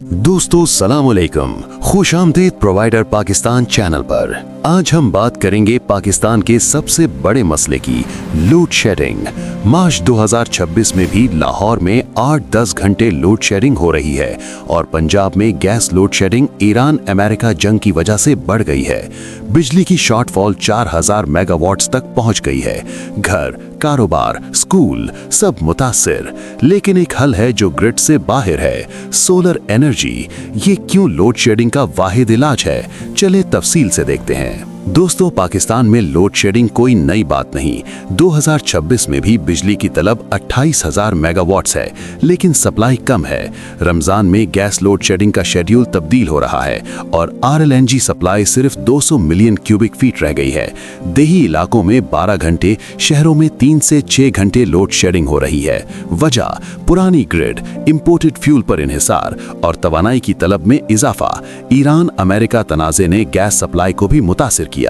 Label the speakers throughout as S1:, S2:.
S1: दोस्तों सलाम अलैकुम, खुश आमदीद प्रोवाइडर पाकिस्तान चैनल पर। आज हम बात करेंगे पाकिस्तान के सबसे बड़े मसले की, लोड शेडिंग। मार्च 2026 में भी लाहौर में 8-10 घंटे लोड शेडिंग हो रही है और पंजाब में gas load shedding Iran America जंग की वजह से बढ़ गई है। बिजली की शॉर्टफॉल 4000 मेगावाट्स तक पहुंच गई है। घर, कारोबार, स्कूल सब मुतासिर। लेकिन एक हल है जो ग्रिड से बाहर है, सोलर एनर्जी। ये क्यों लोड शेडिंग का वाहिद इलाज है, चले तफसील से देखते हैं। दोस्तों, पाकिस्तान में लोड शेडिंग कोई नई बात नहीं। 2026 में भी बिजली की तलब 28,000 मेगावाट्स है, लेकिन सप्लाई कम है। रमजान में गैस लोड शेडिंग का शेड्यूल तब्दील हो रहा है और RLNG सप्लाई सिर्फ 200 मिलियन क्यूबिक फीट रह गई है। देही इलाकों में 12 घंटे, शहरों में 3 से 6 घंटे लोड शेडिंग हो रही है। वजह पुरानी ग्रिड, इंपोर्टेड फ्यूल पर इन्हिसार और तवानाई की तलब में इजाफा। ईरान अमेरिका तनाज़े ने गैस सप्लाई को भी मुतासिर किया।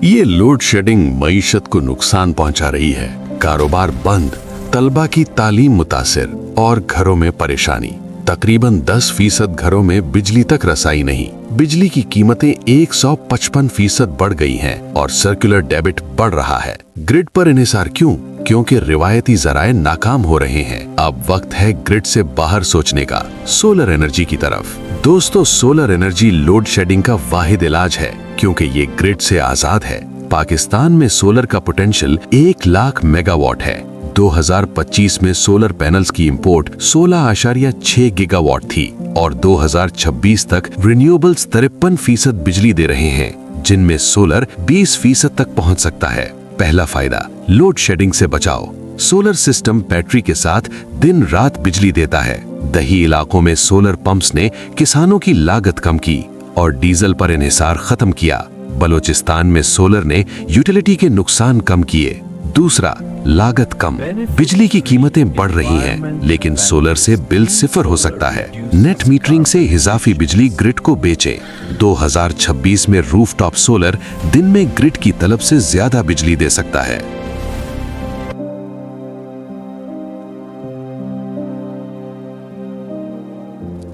S2: ये लोड शेडिंग मईशत को नुकसान पहुंचा रही है। कारोबार बंद, तलबा की तालीम मुतासिर और घरों में परेशानी। तकरीबन 10% घरों में बिजली तक रसाई नहीं। बिजली की कीमतें 155% बढ़ गई हैं और सर्कुलर डेबिट बढ़ रहा है। ग्रिड पर इन्हिसार क्यों? क्योंकि रिवायती जराए नाकाम हो रहे हैं। अब वक्त है ग्रिड से बाहर सोचने का, सोलर एनर्जी की तरफ। दोस्तों, सोलर एनर्जी लोड शेडिंग का वाहिद इलाज है, क्योंकि ये ग्रिड से आजाद है। पाकिस्तान में सोलर का पोटेंशियल 1 लाख मेगावाट है। 2025 में सोलर पैनल्स की इंपोर्ट 16.6 गीगावाट थी और 2026 तक रिन्यूएबल्स 53% बिजली दे रहे हैं, जिनमें सोलर 20% तक पहुंच सकता है। पहला फायदा, लोड शेडिंग से बचाओ। सोलर सिस्टम बैटरी के साथ दिन रात बिजली देता है। दही इलाकों में सोलर पंप्स ने किसानों की लागत कम की और डीजल पर इन्हिसार खत्म किया। बलूचिस्तान में सोलर ने यूटिलिटी के नुकसान कम किए। दूसरा, लागत कम। बिजली की कीमतें बढ़ रही हैं, लेकिन सोलर से बिल सिफर हो सकता है। नेट मीटरिंग से इजाफी बिजली ग्रिड को बेचे। 2026 में रूफटॉप सोलर दिन में ग्रिड की तलब से ज्यादा बिजली दे सकता है।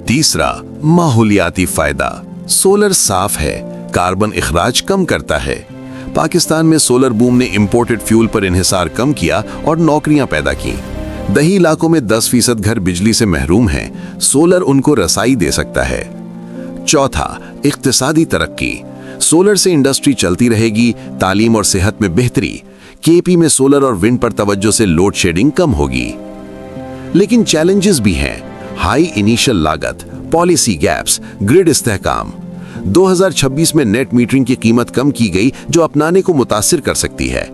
S3: तीसरा, माहौलियाती फायदा। सोलर साफ है, कार्बन इखराज कम करता है। पाकिस्तान में सोलर बूम ने इंपोर्टेड फ्यूल पर इन्हिसार कम किया और नौकरियां पैदा की। दही इलाकों में 10% घर बिजली से महरूम हैं, सोलर उनको रसाई दे सकता है। चौथा, इक्तिसादी तरक्की। सोलर से इंडस्ट्री चलती रहेगी, तालीम और सेहत में बेहतरी। KP में सोलर और विंड पर तवज्जो से लोड शेडिंग कम होगी। लेकिन चैलेंजेस भी हैं, हाई इनिशियल लागत, पॉलिसी गैप्स, ग्रिड इस्तेहकाम। 2026 में नेट मीटरिंग की कीमत कम की गई, जो अपनाने को मुतासिर कर सकती है।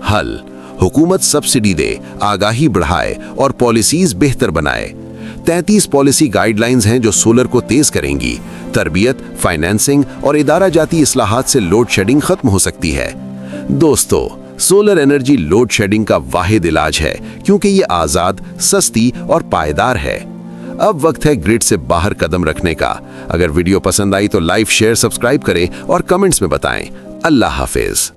S3: हल, हुकूमत सब्सिडी दे, आगाही बढ़ाए और पॉलिसीज बेहतर बनाए। 33 पॉलिसी गाइडलाइंस हैं जो सोलर को तेज करेंगी। तरबियत, फाइनेंसिंग और इदारा जाती इस्लाहात से लोड शेडिंग खत्म हो सकती है। दोस्तों, सोलर एनर्जी लोड शेडिंग का वाहिद इलाज है, क्योंकि ये आजाद, सस्ती और पायदार है। अब वक्त है ग्रिड से बाहर कदम रखने का। अगर वीडियो पसंद आई तो लाइक, शेयर, सब्सक्राइब करें और कमेंट्स में बताएं। अल्लाह हाफिज।